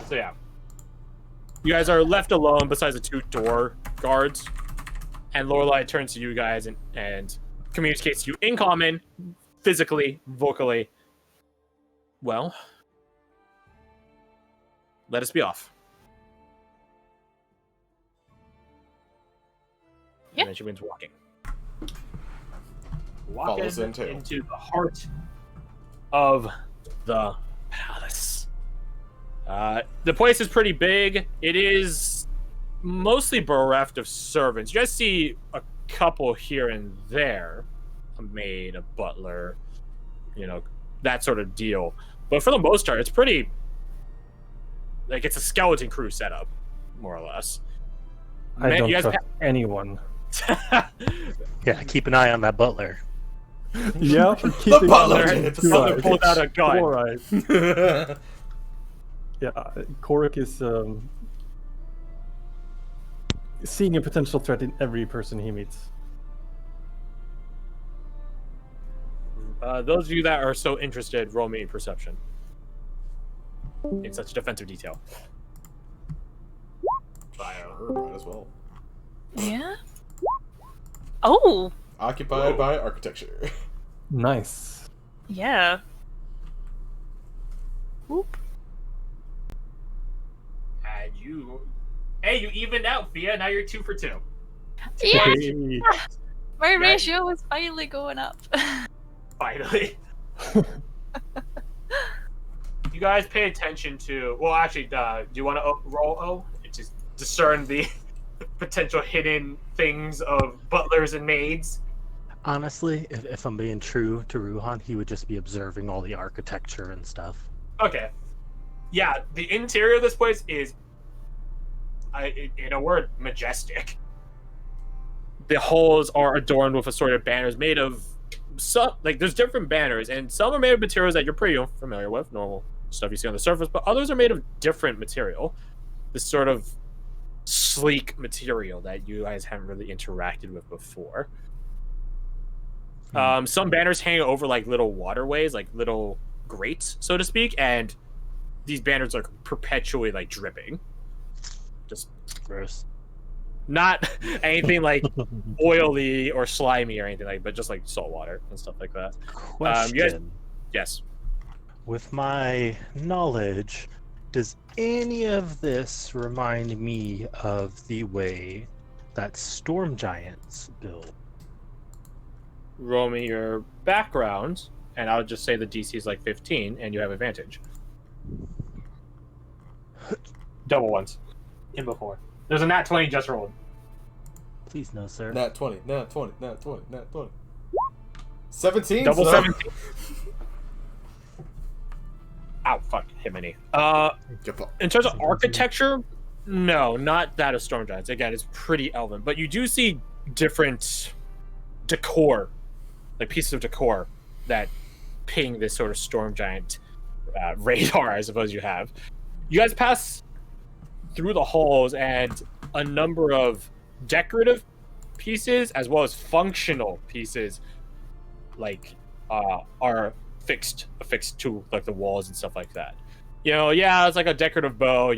So yeah, you guys are left alone besides the 2 door guards, and Lorelei turns to you guys and communicates to you in common, physically, vocally. Well, let us be off. Yeah. And then she begins walking. Follows into the heart of the palace. The place is pretty big. It is mostly bereft of servants. You guys see a couple here and there. A maid, a butler, that sort of deal. But for the most part, it's pretty... Like, it's a skeleton crew setup, more or less. I don't trust anyone. Yeah, keep an eye on that butler. Yeah, the butler pulled out a gun. 4 eyes. Yeah, Korik is seeing a potential threat in every person he meets. Those of you that are so interested, roll me perception. In such defensive detail. Fire her as well. Yeah. Oh. Occupied by architecture. Nice. Yeah. Whoop. And you... Hey, you evened out, Fia. Now you're 2 for 2. Yeah. Hey. My ratio was finally going up. Finally. You guys pay attention to... Well, actually, do you want to roll O? Just discern the potential hidden things of butlers and maids. Honestly, if I'm being true to Ruhan, he would just be observing all the architecture and stuff. Okay. Yeah, the interior of this place is, in a word, majestic. The halls are adorned with assorted banners made of... there's different banners, and some are made of materials that you're pretty familiar with, normal stuff you see on the surface, but others are made of different material. This sort of sleek material that you guys haven't really interacted with before. Some banners hang over like little waterways, like little grates, so to speak, and these banners are perpetually like dripping. Just gross. Not anything like oily or slimy or anything like, but just like salt water and stuff like that. Question. Yes. With my knowledge, does any of this remind me of the way that storm giants build? Roll me your background, and I'll just say the DC is like 15, and you have advantage. Double ones. In before. There's a nat 20 just rolled. Please no, sir. Nat 20, nat 20, nat 20, nat 20. 17? Double so... 17. Ow, fuck, hit my knee. In terms of architecture, no, not that of Storm Giants. Again, it's pretty elven, but you do see different decor, like pieces of decor that ping this sort of Storm Giant radar, I suppose you have. You guys pass through the halls, and a number of decorative pieces as well as functional pieces like are affixed to like the walls and stuff like that. It's like a decorative bow.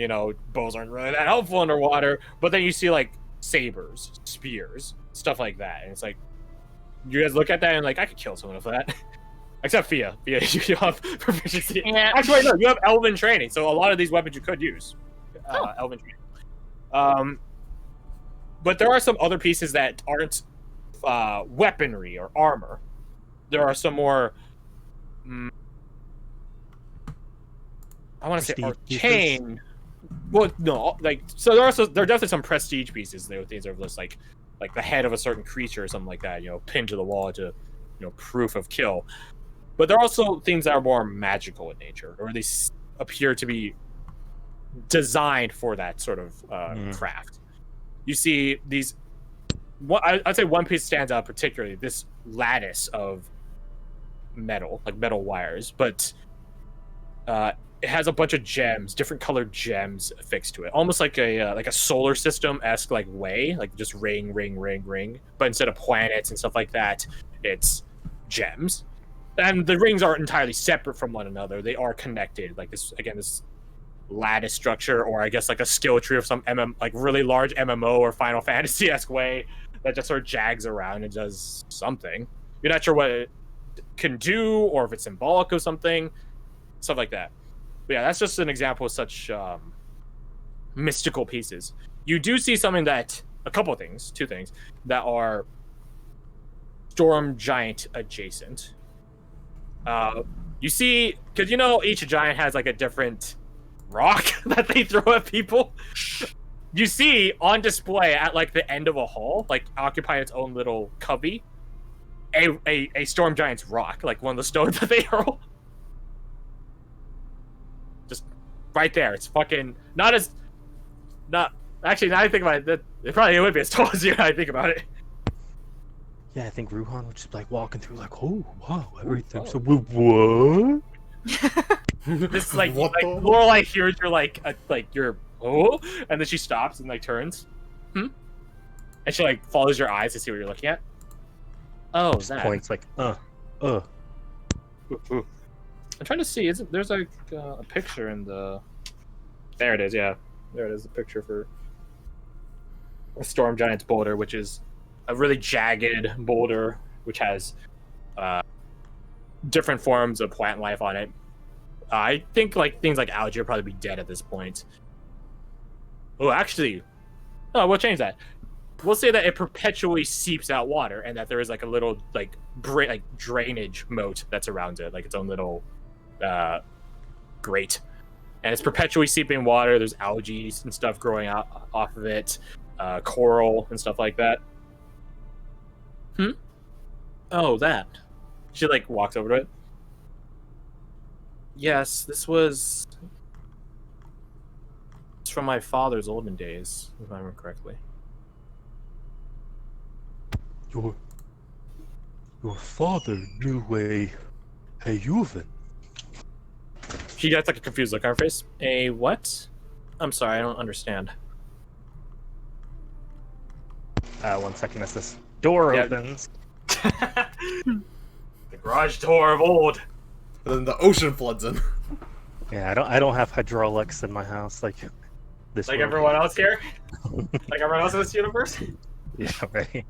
Bows aren't really that helpful underwater, but then you see like sabers, spears, stuff like that, and it's like you guys look at that and like, I could kill someone with that. Except Fia, you have proficiency. Yeah. Actually, no, you have elven training, so a lot of these weapons you could use. Elven training. But there are some other pieces that aren't weaponry or armor. There are some more... I want to say arcane. Well, no, so there are definitely some prestige pieces. These are just like the head of a certain creature or something like that. Pinned to the wall to, proof of kill. But there are also things that are more magical in nature, or they appear to be designed for that sort of craft. You see these. I'd say one piece stands out particularly. This lattice of metal, like metal wires, but it has a bunch of gems, different colored gems affixed to it, almost like a solar system-esque like way, like just ring, ring, ring, ring. But instead of planets and stuff like that, it's gems. And the rings aren't entirely separate from one another. They are connected. Like this lattice structure, or I guess like a skill tree of some like really large MMO or Final Fantasy-esque way that just sort of jags around and does something. You're not sure what it can do or if it's symbolic of something, stuff like that. But yeah, that's just an example of such mystical pieces. You do see something two things that are Storm Giant adjacent. You see, because each giant has like a different rock that they throw at people. You see on display at like the end of a hall, like occupying its own little cubby, a Storm Giant's rock, like one of the stones that they hurl. Just right there. It's fucking not actually, now I think about it, it probably would be as tall as you. I think about it. Yeah, I think Ruhan would just be like walking through, like, oh wow, everything. So what? This like What the- Lorelai hears you're and then she stops and like turns, and she like follows your eyes to see what you're looking at. Oh, Just that. points like, Ooh. I'm trying to see. There's like a picture in the? There it is. Yeah, there it is. The picture for a Storm Giant's boulder, which is a really jagged boulder, which has different forms of plant life on it. I think like things like algae will probably be dead at this point. Oh, actually, we'll change that. We'll say that it perpetually seeps out water, and that there is like a little like drainage moat that's around it, like its own little grate, and it's perpetually seeping water. There's algae and stuff growing out off of it, coral and stuff like that. Oh, that. She like walks over to it. Yes, this was. It's from my father's olden days, if I remember correctly. Your father knew a Juven. She gets like a confused look on her face. A what? I'm sorry, I don't understand. 1 second as this door Yeah. opens. The garage door of old. And then the ocean floods in. Yeah, I don't have hydraulics in my house like this. Like world. everyone else here? Like everyone else in this universe? Yeah, right.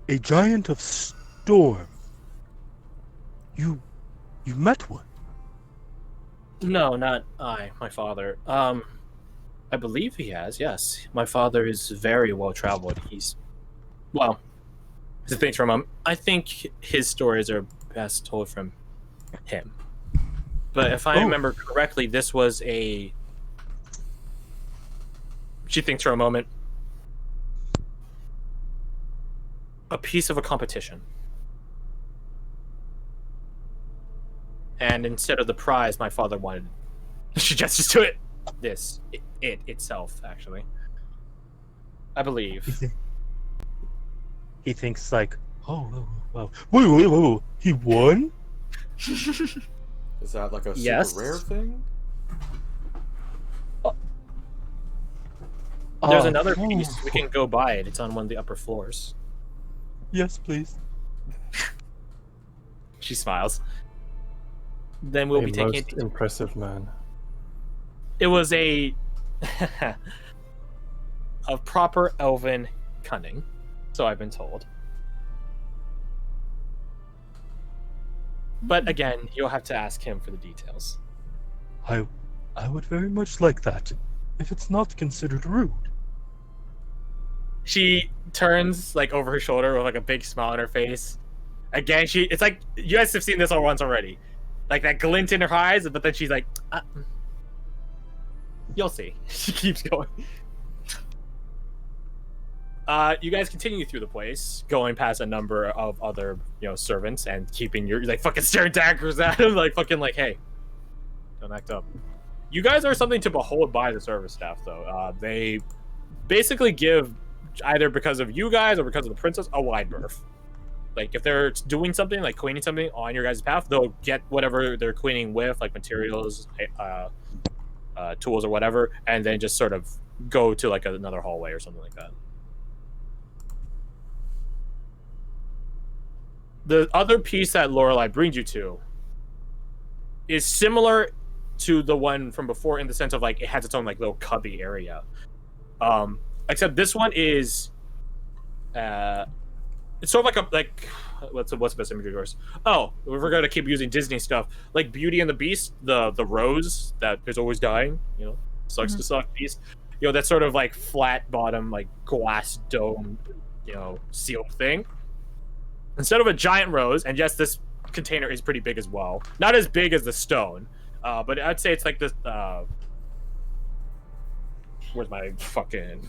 A giant of storm. You met one? No, not I. My father. I believe he has. Yes, my father is very well traveled. To think from him, I think his stories are best told from him. But if I remember correctly, this was a. She thinks for a moment. A piece of a competition. And instead of the prize, my father wanted. She gestures to it. It itself, actually. I believe. He thinks like, oh, wow. Wait. He won? Is that like a super Yes. rare thing? There's another piece. We can go buy it. It's on one of the upper floors. Yes, please. She smiles. Then we'll be taking most it. impressive man. It was a of proper elven cunning, so I've been told. But again, you'll have to ask him for the details. I would very much like that, if it's not considered rude. She turns like over her shoulder with like a big smile on her face. Again, it's like you guys have seen this all once already, like that glint in her eyes. But then she's like, "You'll see." She keeps going. You guys continue through the place, going past a number of other, servants, and keeping your like fucking staring daggers at him, like fucking like, hey, don't act up. You guys are something to behold by the service staff, though. They basically give, either because of you guys or because of the princess, a wide berth. Like if they're doing something, like cleaning something on your guys' path, they'll get whatever they're cleaning with, like materials, tools or whatever, and then just sort of go to like another hallway or something like that. The other piece that Lorelai brings you to is similar to the one from before in the sense of like it has its own like little cubby area. Except this one is it's sort of like what's the best image of yours? Oh, we're gonna keep using Disney stuff like Beauty and the Beast, the rose that is always dying, sucks to suck beast. That sort of like flat bottom, like glass dome, sealed thing. Instead of a giant rose, and yes, this container is pretty big as well. Not as big as the stone, but I'd say it's like this. Where's my fucking?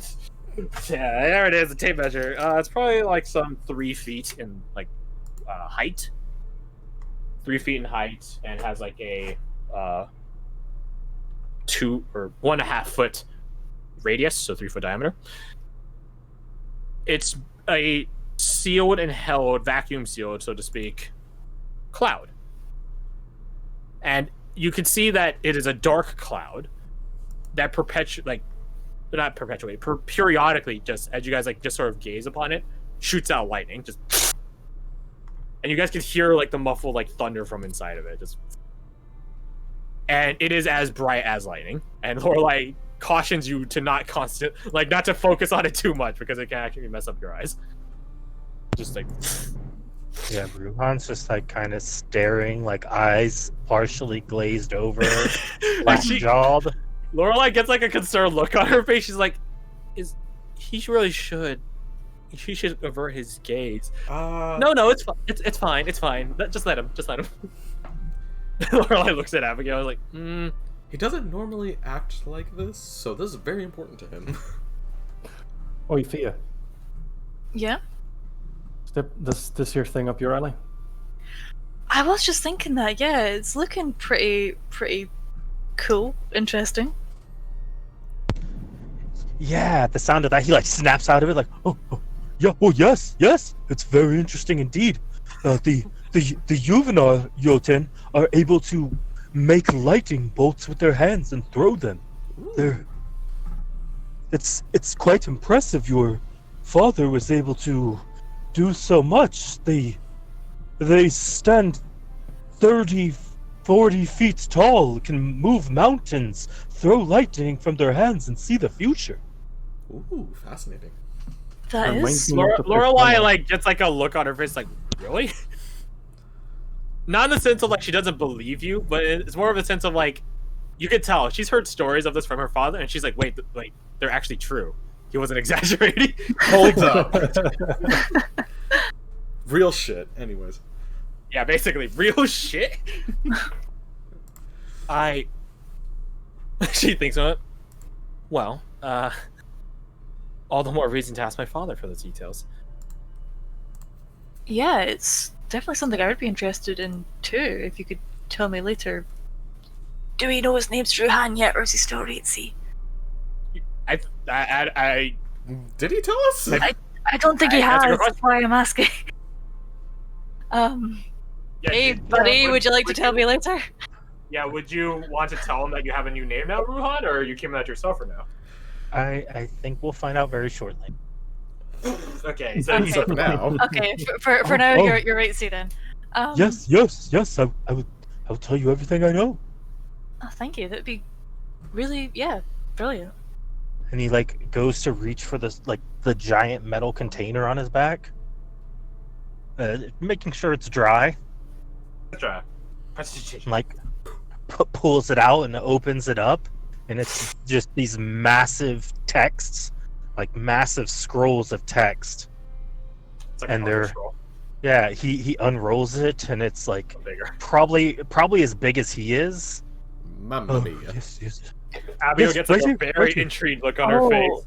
Yeah, there it is, the tape measure. It's probably like some 3 feet in like height. 3 feet in height, and has like a 2 or 1.5 foot radius, so 3 foot diameter. It's a sealed and held, vacuum sealed, so to speak, cloud. And you can see that it is a dark cloud that periodically, just as you guys like just sort of gaze upon it, shoots out lightning, just, and you guys can hear like the muffled like thunder from inside of it, just, and it is as bright as lightning. And Lorelai cautions you to not to focus on it too much because it can actually mess up your eyes. Just like, yeah, Ruhan's just like kind of staring, like eyes partially glazed over, flat-jawed. Lorelai gets like a concerned look on her face. She's like, he really should. He should avert his gaze. No, it's fine. It's fine. Just let him. Lorelai looks at Abigail like, He doesn't normally act like this, so this is very important to him. Oi, Fia. Yeah? Does this here thing up your alley? I was just thinking that, yeah, it's looking pretty cool, interesting. Yeah, at the sound of that, he like snaps out of it, like, yes, it's very interesting indeed. The Juvenile Jotun are able to make lightning bolts with their hands and throw them. It's quite impressive. Your father was able to do so much. They stand 30, 40 feet tall, can move mountains, throw lightning from their hands, and see the future. Ooh, fascinating. That is. Lorelai like gets like a look on her face, like, really? Not in the sense of like she doesn't believe you, but it's more of a sense of like you could tell she's heard stories of this from her father, and she's like, wait, like they're actually true. He wasn't exaggerating. Hold up. Real shit. Anyways. Yeah, basically real shit. She thinks of it. Well, all the more reason to ask my father for the details. Yeah, it's definitely something I would be interested in too, if you could tell me later. Do we know his name's Ruhan yet, or is he still at sea? Did he tell us? I don't think he has, that's why I'm asking. Hey, buddy, would you like to tell me later? Yeah, would you want to tell him that you have a new name now, Ruhan, or are you keeping that yourself for now? I think we'll find out very shortly. Okay, so for now. Okay, for now, you're right, see then. Yes, I will tell you everything I know. Oh, thank you, that'd be really, yeah, brilliant. And he like goes to reach for this like the giant metal container on his back, making sure it's dry. Dry. Like pulls it out and opens it up, and it's just these massive texts, like massive scrolls of text. It's like and they're scroll. Yeah, he unrolls it, and it's like bigger. probably as big as he is. Mamma mia. Yes. Abigail gets like right a very intrigued look on her face.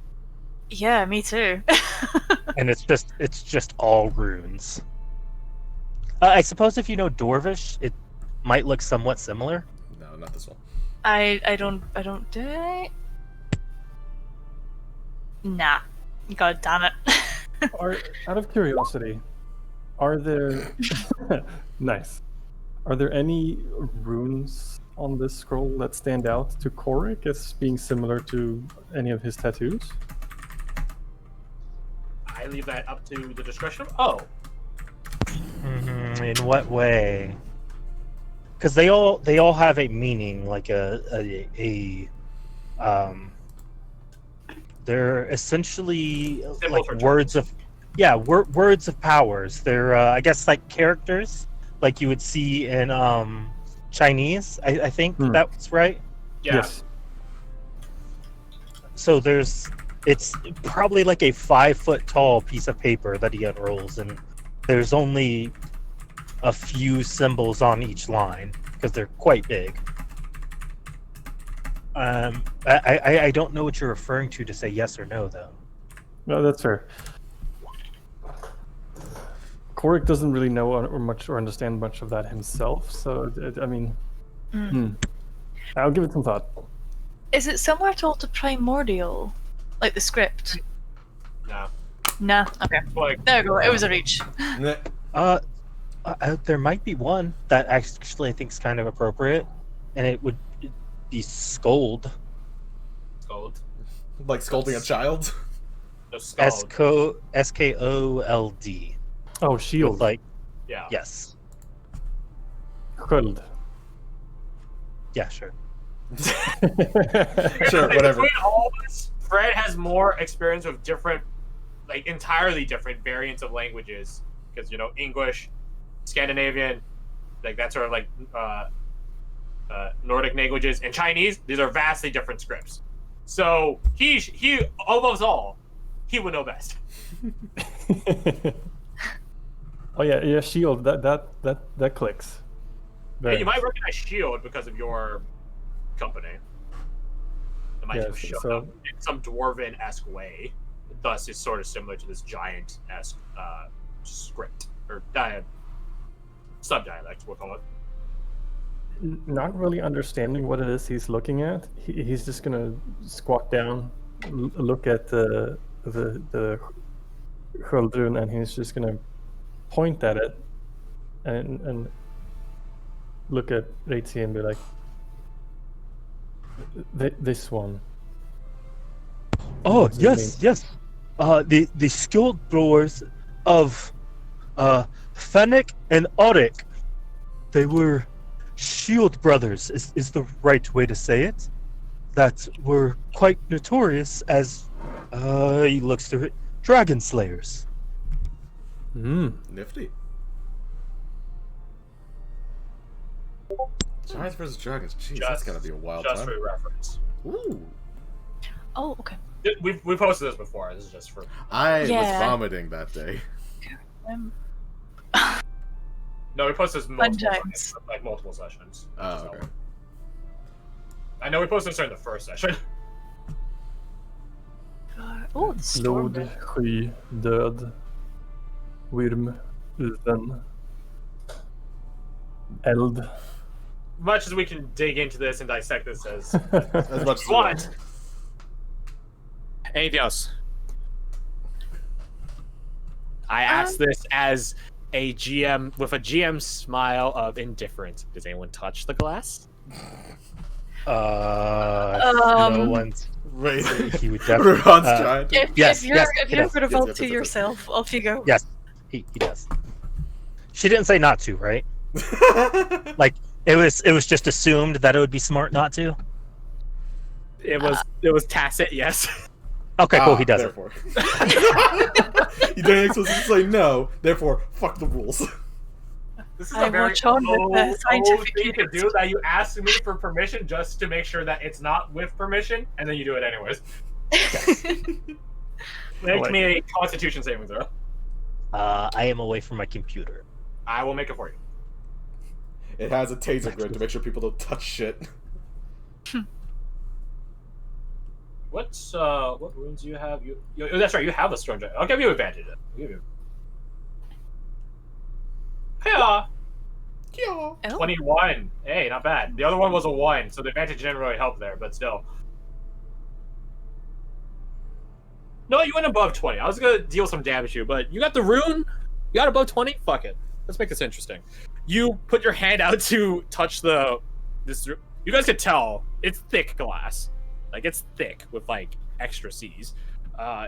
Yeah, me too. And it's just all runes. I suppose if you know Dwarvish, it might look somewhat similar. No, not this one. I don't do it. Nah. God damn it. Out of curiosity, are there nice? Are there any runes on this scroll that stand out to Korik as being similar to any of his tattoos? I leave that up to the discretion of... Oh. In what way? because they all have a meaning, like they're essentially Symbols for like words of words of powers. They're I guess like characters like you would see in Chinese. I think that's right. Yeah. Yes. So it's probably like a 5-foot tall piece of paper that he unrolls, and there's only a few symbols on each line because they're quite big. I don't know what you're referring to say yes or no, though. No, that's fair. Korik doesn't really know or understand much of that himself, so I mean, I'll give it some thought. Is it similar at all to Primordial? Like the script? No. Nah, okay. Like, There we go, it was a reach. There might be one that actually I think is kind of appropriate, and it would be scold. Scold. Like scolding a child? No, Scold. Skold. Oh, shield. With, like, Yeah. yes. Sköld. Yeah, sure. Sure, whatever. Between all of us, Fred has more experience with different, like entirely different variants of languages. Because, English, Scandinavian, like that sort of like Nordic languages, and Chinese, these are vastly different scripts. So he of us all, he would know best. Oh yeah, shield. That clicks. Yeah, you might recognize Shield because of your company. It might have shown up in some dwarven-esque way. Thus, it's sort of similar to this giant-esque script or sub-dialect, we'll call it. Not really understanding what it is he's looking at, he's just gonna squat down, look at the Huldrun, and he's just gonna point at it and look at Reitzi and be like, this one. Oh, yes. The skilled throwers of Fennec and Auric, they were shield brothers, is the right way to say it, that were quite notorious as, he looks through it, dragon slayers. Nifty. Giants versus dragons. Jeez, that's gotta be a wild time. Just for reference. Ooh. Oh, okay. We posted this before. This is just for. I was vomiting that day. No, we posted this multiple sessions. Oh, okay. I know we posted this during the first session. Oh, the storm. Blod, sky, död, Wyrm, Ulven, eld. Much as we can dig into this and dissect this as much as you want. Anything else? I asked this as a GM with a GM smile of indifference. Does anyone touch the glass? No one's. Wait. He would definitely. If you're critical to yourself, off you go. Yes, he does. She didn't say not to, right? Like it was just assumed that it would be smart not to. It was tacit, yes. Okay, cool. He does therefore. You didn't explicitly say no. Therefore, fuck the rules. This is I a very watch on with the scientific thing to do, that you ask me for permission just to make sure that it's not with permission, and then you do it anyways. Make me a Constitution saving throw. I am away from my computer. I will make it for you. It has a taser grid to make sure people don't touch shit. What runes do you have? That's right. You have a strong giant. I'll give you advantage. Yeah. 21. Hey, not bad. The other one was a 1, so the advantage didn't really help there, but still. No, you went above 20. I was gonna deal some damage to you, but you got the rune. You got above 20. Fuck it. Let's make this interesting. You put your hand out to touch this. You guys could tell it's thick glass. Like, it's thick with, like, extra C's.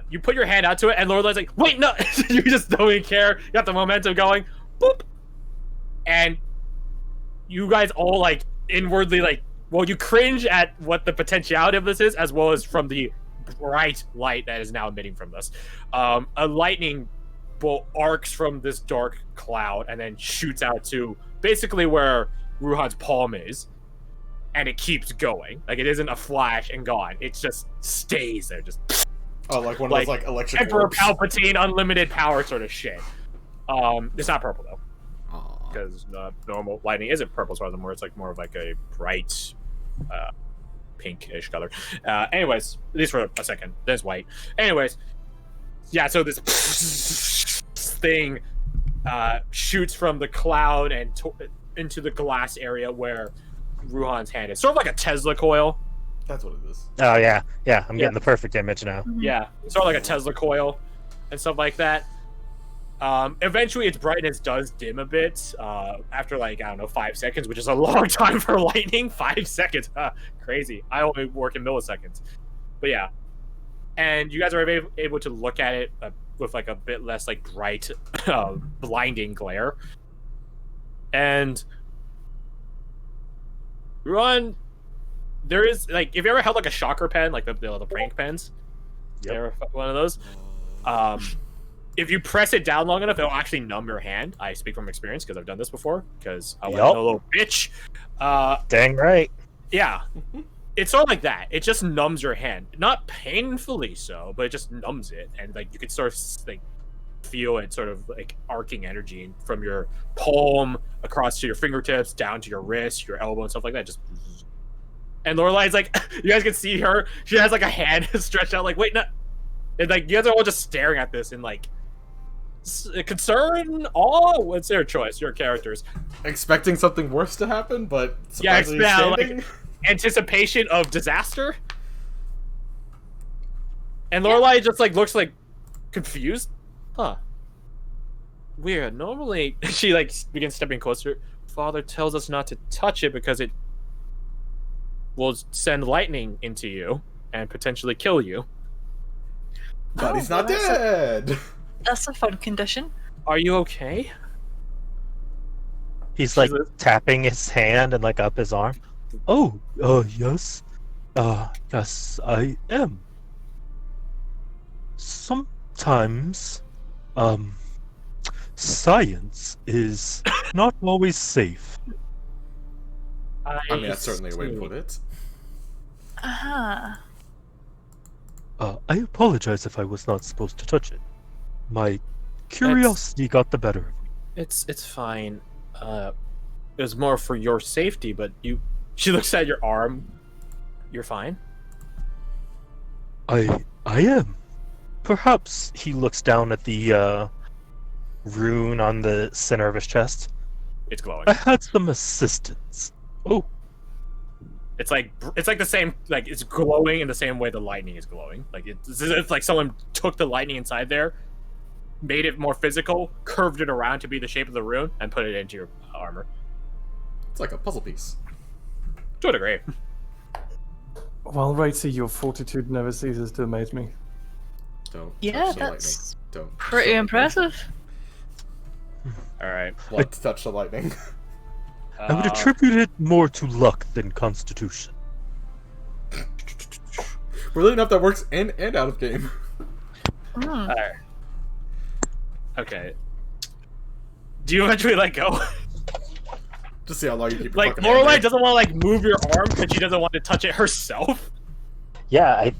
You put your hand out to it, and Lorelai's like, wait, no! You just don't even care. You got the momentum going. Boop! And you guys all like inwardly like, well, you cringe at what the potentiality of this is, as well as from the bright light that is now emitting from this. A lightning bolt arcs from this dark cloud and then shoots out to basically where Ruhan's palm is, and it keeps going. Like, it isn't a flash and gone. It just stays there, just. Oh, like one of those like electric Emperor orbs. Palpatine, unlimited power sort of shit. It's not purple though, because normal lightning isn't purple as far as I'm aware. It's like more of like a bright, pinkish color. Anyways, at least for a second, there's white. Anyways, yeah. So this thing shoots from the cloud and into the glass area where Ruhan's hand is. Sort of like a Tesla coil. That's what it is. Oh yeah, I'm getting the perfect image now. Yeah, sort of like a Tesla coil and stuff like that. Eventually, its brightness does dim a bit after, like, I don't know, 5 seconds, which is a long time for lightning. 5 seconds, crazy. I only work in milliseconds, but yeah. And you guys are able to look at it with like a bit less like bright, blinding glare. And Ruhan, there is like, if you ever held like a shocker pen, like the prank pens, Yep. ever one of those. If you press it down long enough, it'll actually numb your hand. I speak from experience because I've done this before. Because I was a little bitch. Dang right. Yeah, it's sort of like that. It just numbs your hand, not painfully so, but it just numbs it, and like you can sort of like feel it sort of like arcing energy from your palm across to your fingertips, down to your wrist, your elbow, and stuff like that. Just. And Lorelai's like, you guys can see her. She has like a hand stretched out, like, wait, no. And like, you guys are all just staring at this and like, concern, awe. What's their choice? Your characters. Expecting something worse to happen, but Yeah, surprisingly standing. like anticipation of disaster. And Lorelai just like looks like confused. Huh. Weird. Normally, she like begins stepping closer. Father tells us not to touch it because it will send lightning into you and potentially kill you. But he's not dead. That's a fun condition. Are you okay? He's like tapping his hand and like up his arm. Oh, yes. Yes, I am. Sometimes, science is not always safe. I mean, that's certainly a way to put it. Uh-huh. I apologize if I was not supposed to touch it. My curiosity got the better of me. It's fine. It was more for your safety, but you. She looks at your arm. You're fine. I am. Perhaps he looks down at the rune on the center of his chest. It's glowing. I had some assistance. Oh. It's like the same, like it's glowing in the same way the lightning is glowing. Like it's as if like someone took the lightning inside there, made it more physical, curved it around to be the shape of the rune, and put it into your armor. It's like a puzzle piece. To a degree. Well, Righty, your fortitude never ceases to amaze me. Don't. Yeah, touch the that's lightning. Don't. pretty impressive. All right. Let's touch the lightning. I would attribute it more to luck than constitution. Really enough, that works in and out of game. Mm. Okay. Do you eventually let go? Just see how long you keep. Like Lorelai doesn't want to like move your arm because she doesn't want to touch it herself. Yeah,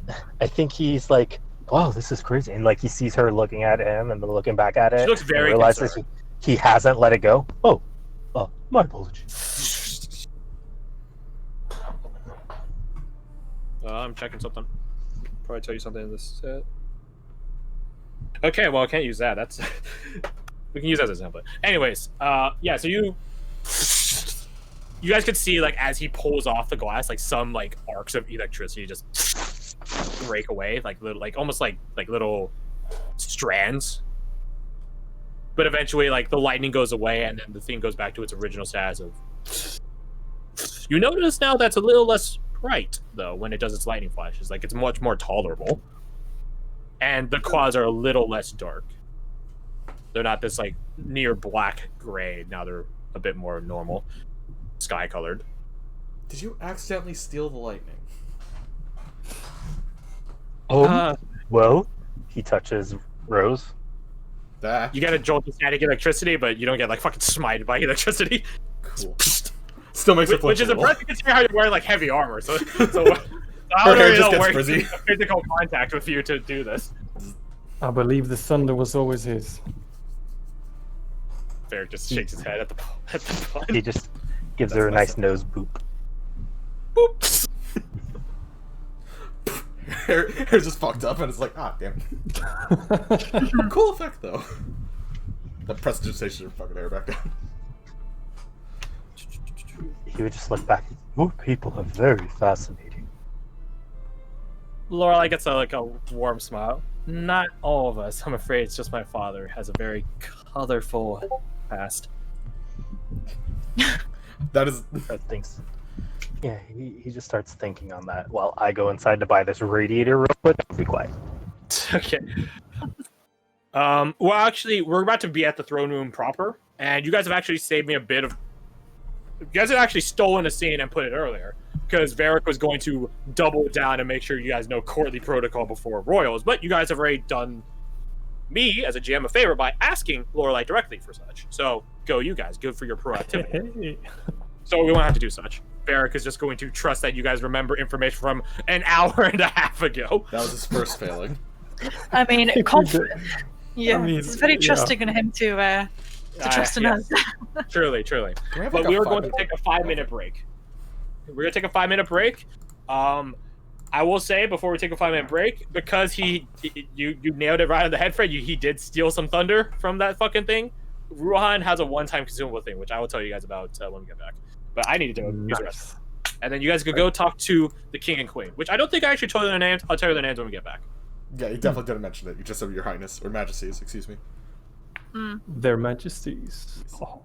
I think he's like, wow, this is crazy. And like he sees her looking at him and then looking back at it. She looks very and realizes concerned. he hasn't let it go. Oh, my apologies. I'm checking something. Probably tell you something in this set. Okay, well I can't use that. That's we can use that as an example. Anyways, yeah. So you guys could see like as he pulls off the glass, like some like arcs of electricity just break away, like little, like almost like little strands. But eventually, like the lightning goes away, and then the thing goes back to its original status of. You notice now that's a little less bright though when it does its lightning flashes. Like it's much more tolerable, and the claws are a little less dark. They're not this like near black gray. Now they're a bit more normal. sky colored. Did you accidentally steal the lightning? Well, he touches Rose. That You get a jolt of static electricity, but you don't get like fucking smited by electricity. cool. Still makes her Which is flinch a little. impressive considering how you're wearing like heavy armor. So I Her don't hair really just know gets where frizzy. physical contact with you to do this. I believe the thunder was always his. Varric just shakes his head at the pun. He just gives That's her a nice nice. nose boop. Oops. Hair's just fucked up, and it's like, ah, damn. Cool effect, though. The prestidigitation of fucking hair back down. He would just look back. Your people are very fascinating. Lorelai gets a warm smile. Not all of us. I'm afraid it's just my father. Has a very colorful past. That is. Fred thinks. Yeah, he just starts thinking on that while I go inside to buy this radiator real quick. Be quiet. Okay. Well, actually, we're about to be at the throne room proper, and you guys have actually saved me a bit of. You guys have actually stolen a scene and put it earlier, because Varric was going to double down and make sure you guys know courtly protocol before royals, but you guys have already done me as a GM a favor by asking Lorelai directly for such. So go, you guys. Good for your proactivity. Hey. So we won't have to do such. Varric is just going to trust that you guys remember information from an hour and a half ago. That was his first failing. I mean, If we confident. did- Yeah, I mean, it's very yeah. trusting in him to trust in Yes. us. Truly. Can we have, But like, we a were going to 5-minute take a 5-minute break. We're going to take a 5-minute break. I will say before we take a 5-minute break, because you nailed it right on the head, Fred. He did steal some thunder from that fucking thing. Ruhan has a one-time consumable thing, which I will tell you guys about when we get back. But I need to use the rest. And then you guys could go talk to the king and queen, which I don't think I actually told you their names. I'll tell you their names when we get back. Yeah, you definitely didn't mention it. You just said your highness, or majesties, excuse me. Their Majesties. Oh.